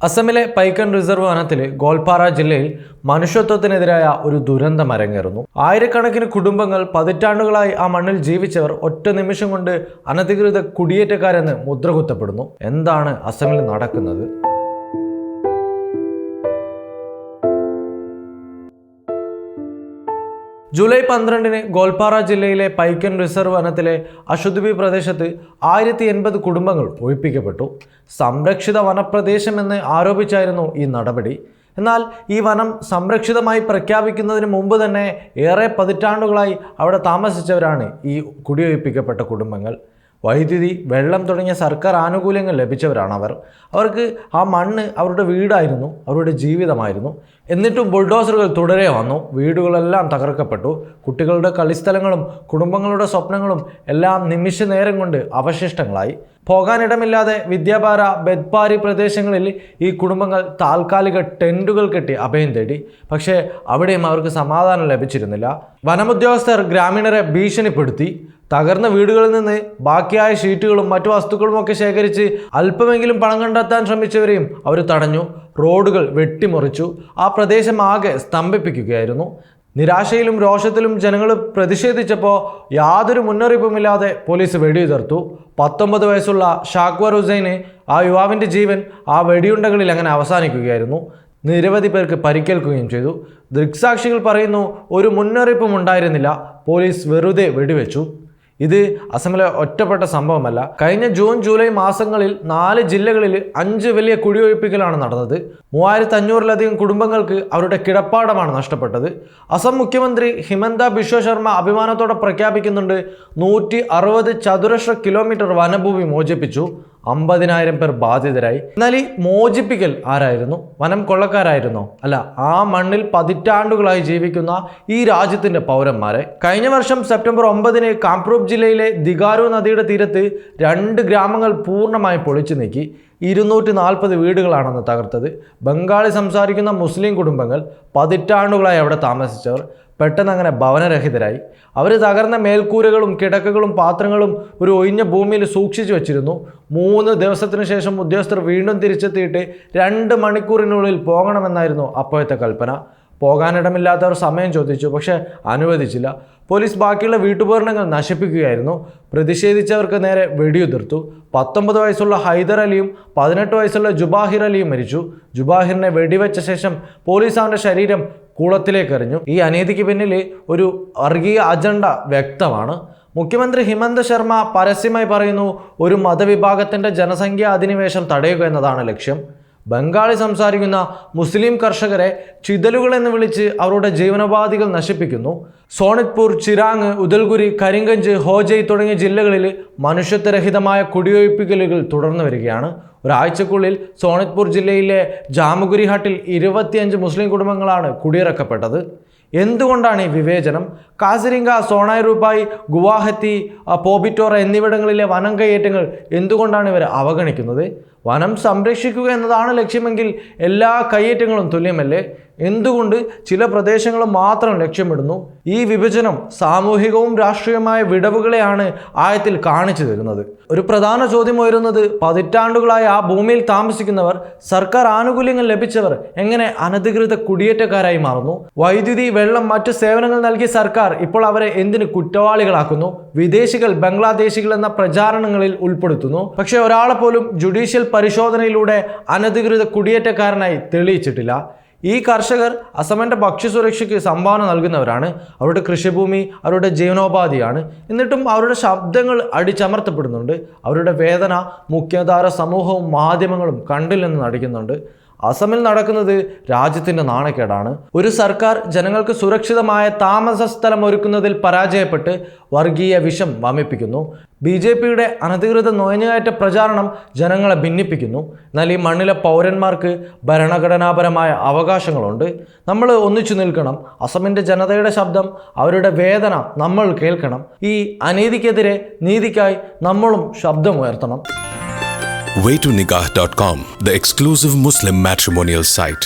അസമിലെ പൈക്കൻ റിസർവ് വനത്തിലെ ഗോൽപാറ ജില്ലയിൽ മനുഷ്യത്വത്തിനെതിരായ ഒരു ദുരന്തം അരങ്ങേറുന്നു. ആയിരക്കണക്കിന് കുടുംബങ്ങൾ പതിറ്റാണ്ടുകളായി ആ മണ്ണിൽ ജീവിച്ചവർ ഒറ്റ നിമിഷം കൊണ്ട് അനധികൃത കുടിയേറ്റക്കാരെന്ന് മുദ്രകുത്തപ്പെടുന്നു. എന്താണ് അസമിൽ നടക്കുന്നത്? ജൂലൈ 12-ന് ഗോൽപാറ ജില്ലയിലെ പൈക്കൻ റിസർവ് വനത്തിലെ അശുദ്ബി പ്രദേശത്ത് 1080 കുടുംബങ്ങൾ ഒഴിപ്പിക്കപ്പെട്ടു. സംരക്ഷിത വനപ്രദേശമെന്ന് ആരോപിച്ചായിരുന്നു ഈ നടപടി. എന്നാൽ ഈ വനം സംരക്ഷിതമായി പ്രഖ്യാപിക്കുന്നതിന് മുമ്പ് തന്നെ ഏറെ പതിറ്റാണ്ടുകളായി അവിടെ താമസിച്ചവരാണ് ഈ കുടിയൊഴിപ്പിക്കപ്പെട്ട കുടുംബങ്ങൾ. വൈദ്യുതി, വെള്ളം തുടങ്ങിയ സർക്കാർ ആനുകൂല്യങ്ങൾ ലഭിച്ചവരാണ് അവർക്ക് ആ മണ്ണ് അവരുടെ വീടായിരുന്നു, അവരുടെ ജീവിതമായിരുന്നു. എന്നിട്ടും ബുൾഡോസറുകൾ തുടരെ വന്നു. വീടുകളെല്ലാം തകർക്കപ്പെട്ടു. കുട്ടികളുടെ കളിസ്ഥലങ്ങളും കുടുംബങ്ങളുടെ സ്വപ്നങ്ങളും എല്ലാം നിമിഷ നേരം കൊണ്ട് അവശിഷ്ടങ്ങളായി. പോകാനിടമില്ലാതെ വിദ്യാഭാര, ബെദ്പാരി പ്രദേശങ്ങളിൽ ഈ കുടുംബങ്ങൾ താൽക്കാലിക ടെൻറ്റുകൾ കെട്ടി അഭയം തേടി. പക്ഷേ അവിടെയും അവർക്ക് സമാധാനം ലഭിച്ചിരുന്നില്ല. വനമുദ്യോഗസ്ഥർ ഗ്രാമീണരെ ഭീഷണിപ്പെടുത്തി. തകർന്ന വീടുകളിൽ നിന്ന് ബാക്കിയായ ഷീറ്റുകളും മറ്റു വസ്തുക്കളുമൊക്കെ ശേഖരിച്ച് അല്പമെങ്കിലും പണം കണ്ടെത്താൻ ശ്രമിച്ചവരെയും അവർ തടഞ്ഞു. റോഡുകൾ വെട്ടിമുറിച്ചു. ആ പ്രദേശം ആകെ സ്തംഭിപ്പിക്കുകയായിരുന്നു. നിരാശയിലും രോഷത്തിലും ജനങ്ങൾ പ്രതിഷേധിച്ചപ്പോൾ യാതൊരു മുന്നറിയിപ്പുമില്ലാതെ പോലീസ് വെടിയുതിർത്തു. 19 വയസ്സുള്ള ഷാക്വർ ഹുസൈന്, ആ യുവാവിൻ്റെ ജീവൻ ആ വെടിയുണ്ടകളിൽ അങ്ങനെ അവസാനിക്കുകയായിരുന്നു. നിരവധി പേർക്ക് പരിക്കേൽക്കുകയും ചെയ്തു. ദൃക്സാക്ഷികൾ പറയുന്നു, ഒരു മുന്നറിയിപ്പും ഉണ്ടായിരുന്നില്ല. പോലീസ് വെറുതെ വെടിവെച്ചു. ഇത് അസമിലെ ഒറ്റപ്പെട്ട സംഭവമല്ല. കഴിഞ്ഞ ജൂൺ ജൂലൈ മാസങ്ങളിൽ 4 ജില്ലകളിൽ 5 വലിയ കുടിയൊഴിപ്പിക്കലാണ് നടന്നത്. 3500-ലധികം കുടുംബങ്ങൾക്ക് അവരുടെ കിടപ്പാടമാണ് നഷ്ടപ്പെട്ടത്. അസം മുഖ്യമന്ത്രി ഹിമന്ത ബിശ്വ ശർമ്മ അഭിമാനത്തോടെ പ്രഖ്യാപിക്കുന്നുണ്ട്, 160 ചതുരശ്ര കിലോമീറ്റർ വനഭൂമി മോചിപ്പിച്ചു. 50,000 പേർ ബാധിതരായി. എന്നാൽ ഈ മോചിപ്പിക്കൽ ആരായിരുന്നു? വനം കൊള്ളക്കാരായിരുന്നോ? അല്ല, ആ മണ്ണിൽ പതിറ്റാണ്ടുകളായി ജീവിക്കുന്ന ഈ രാജ്യത്തിന്റെ പൗരന്മാരെ. കഴിഞ്ഞ വർഷം സെപ്റ്റംബർ 9-ന് കാംപ്രൂപ്പ് ജില്ലയിലെ ദിഗാരു നദിയുടെ തീരത്ത് 2 ഗ്രാമങ്ങൾ പൂർണ്ണമായി പൊളിച്ചു നീക്കി. 240 വീടുകളാണെന്ന് തകർത്തത്. ബംഗാളി സംസാരിക്കുന്ന മുസ്ലിം കുടുംബങ്ങൾ, പതിറ്റാണ്ടുകളായി അവിടെ താമസിച്ചവർ, പെട്ടെന്ന് അങ്ങനെ ഭവനരഹിതരായി. അവർ തകർന്ന മേൽക്കൂരകളും കിടക്കകളും പാത്രങ്ങളും ഒരു ഒഴിഞ്ഞ ഭൂമിയിൽ സൂക്ഷിച്ചു വച്ചിരുന്നു. 3 ദിവസത്തിനു ശേഷം ഉദ്യോഗസ്ഥർ വീണ്ടും തിരിച്ചെത്തിയിട്ട് 2 മണിക്കൂറിനുള്ളിൽ പോകണമെന്നായിരുന്നു അപ്പോഴത്തെ കൽപ്പന. പോകാനിടമില്ലാത്തവർ സമയം ചോദിച്ചു, പക്ഷേ അനുവദിച്ചില്ല. പോലീസ് ബാക്കിയുള്ള വീട്ടുപകരണങ്ങൾ നശിപ്പിക്കുകയായിരുന്നു. പ്രതിഷേധിച്ചവർക്ക് നേരെ വെടിയുതിർത്തു. 19 വയസ്സുള്ള ഹൈദർ അലിയും 18 വയസ്സുള്ള ജുബാഹിർ അലിയും മരിച്ചു. ജുബാഹിറിനെ വെടിവെച്ച ശേഷം പോലീസ് അവൻ്റെ ശരീരം കുളത്തിലേക്ക് എറിഞ്ഞു. ഈ അനീതിക്ക് പിന്നിൽ ഒരു വർഗീയ അജണ്ട വ്യക്തമാണ്. മുഖ്യമന്ത്രി ഹിമന്ത ശർമ്മ പരസ്യമായി പറയുന്നു, ഒരു മതവിഭാഗത്തിൻ്റെ ജനസംഖ്യാ അധിനിവേശം തടയുക എന്നതാണ് ലക്ഷ്യം. ബംഗാളി സംസാരിക്കുന്ന മുസ്ലിം കർഷകരെ ചിതലുകൾ എന്ന് വിളിച്ച് അവരുടെ ജീവനോപാധികൾ നശിപ്പിക്കുന്നു. സോണിത്പൂർ, ചിരാങ്, ഉദൽഗുരി, കരിംഗഞ്ച്, ഹോജയ് തുടങ്ങിയ ജില്ലകളിൽ മനുഷ്യത്വരഹിതമായ കുടിയൊഴിപ്പിക്കലുകൾ തുടർന്നു വരികയാണ്. ഒരാഴ്ചക്കുള്ളിൽ സോണിത്പൂർ ജില്ലയിലെ ജാമുഗുരി ഹട്ടിൽ 25 മുസ്ലിം കുടുംബങ്ങളാണ് കുടിയിറക്കപ്പെട്ടത്. എന്തുകൊണ്ടാണ് ഈ വിവേചനം? കാസിരിംഗ, സോണായ് റൂപായി, ഗുവാഹത്തി, പോബിറ്റോറ എന്നിവിടങ്ങളിലെ വനം കയ്യേറ്റങ്ങൾ എന്തുകൊണ്ടാണ് ഇവർ അവഗണിക്കുന്നത്? വനം സംരക്ഷിക്കുക എന്നതാണ് ലക്ഷ്യമെങ്കിൽ എല്ലാ കയ്യേറ്റങ്ങളും തുല്യമല്ലേ? എന്തുകൊണ്ട് ചില പ്രദേശങ്ങൾ മാത്രം ലക്ഷ്യമിടുന്നു? ഈ വിഭജനം സാമൂഹികവും രാഷ്ട്രീയമായ വിടവുകളെയാണ് ആഴത്തിൽ കാണിച്ചു തരുന്നത്. ഒരു പ്രധാന ചോദ്യം ഉയരുന്നത്, പതിറ്റാണ്ടുകളായി ആ ഭൂമിയിൽ താമസിക്കുന്നവർ, സർക്കാർ ആനുകൂല്യങ്ങൾ ലഭിച്ചവർ എങ്ങനെ അനധികൃത കുടിയേറ്റക്കാരായി മാറുന്നു? വൈദ്യുതി, വെള്ളം, മറ്റു സേവനങ്ങൾ നൽകിയ സർക്കാർ ഇപ്പോൾ അവരെ എന്തിന് കുറ്റവാളികളാക്കുന്നു? വിദേശികൾ, ബംഗ്ലാദേശികൾ എന്ന പ്രചാരണങ്ങളിൽ ഉൾപ്പെടുത്തുന്നു. പക്ഷേ ഒരാളെ പോലും ജുഡീഷ്യൽ പരിശോധനയിലൂടെ അനധികൃത കുടിയേറ്റക്കാരനായി തെളിയിച്ചിട്ടില്ല. ഈ കർഷകർ അസമിൻ്റെ ഭക്ഷ്യസുരക്ഷയ്ക്ക് സംഭാവന നൽകുന്നവരാണ്. അവരുടെ കൃഷിഭൂമി അവരുടെ ജീവനോപാധിയാണ്. എന്നിട്ടും അവരുടെ ശബ്ദങ്ങൾ അടിച്ചമർത്തപ്പെടുന്നുണ്ട്. അവരുടെ വേദന മുഖ്യധാര സമൂഹവും മാധ്യമങ്ങളും കണ്ടില്ലെന്ന് നടിക്കുന്നുണ്ട്. അസമിൽ നടക്കുന്നത് രാജ്യത്തിൻ്റെ നാണക്കേടാണ്. ഒരു സർക്കാർ ജനങ്ങൾക്ക് സുരക്ഷിതമായ താമസ സ്ഥലം ഒരുക്കുന്നതിൽ പരാജയപ്പെട്ട് വർഗീയ വിഷം വമിപ്പിക്കുന്നു. BJPയുടെ അനധികൃത നുഴഞ്ഞുകയറ്റ പ്രചാരണം ജനങ്ങളെ ഭിന്നിപ്പിക്കുന്നു. എന്നാൽ ഈ മണ്ണിലെ പൗരന്മാർക്ക് ഭരണഘടനാപരമായ അവകാശങ്ങളുണ്ട്. നമ്മൾ ഒന്നിച്ചു നിൽക്കണം. അസമിൻ്റെ ജനതയുടെ ശബ്ദം, അവരുടെ വേദന നമ്മൾ കേൾക്കണം. ഈ അനീതിക്കെതിരെ നീതിക്കായി നമ്മളും ശബ്ദമുയർത്തണം. waytonikah.com, the exclusive Muslim matrimonial site.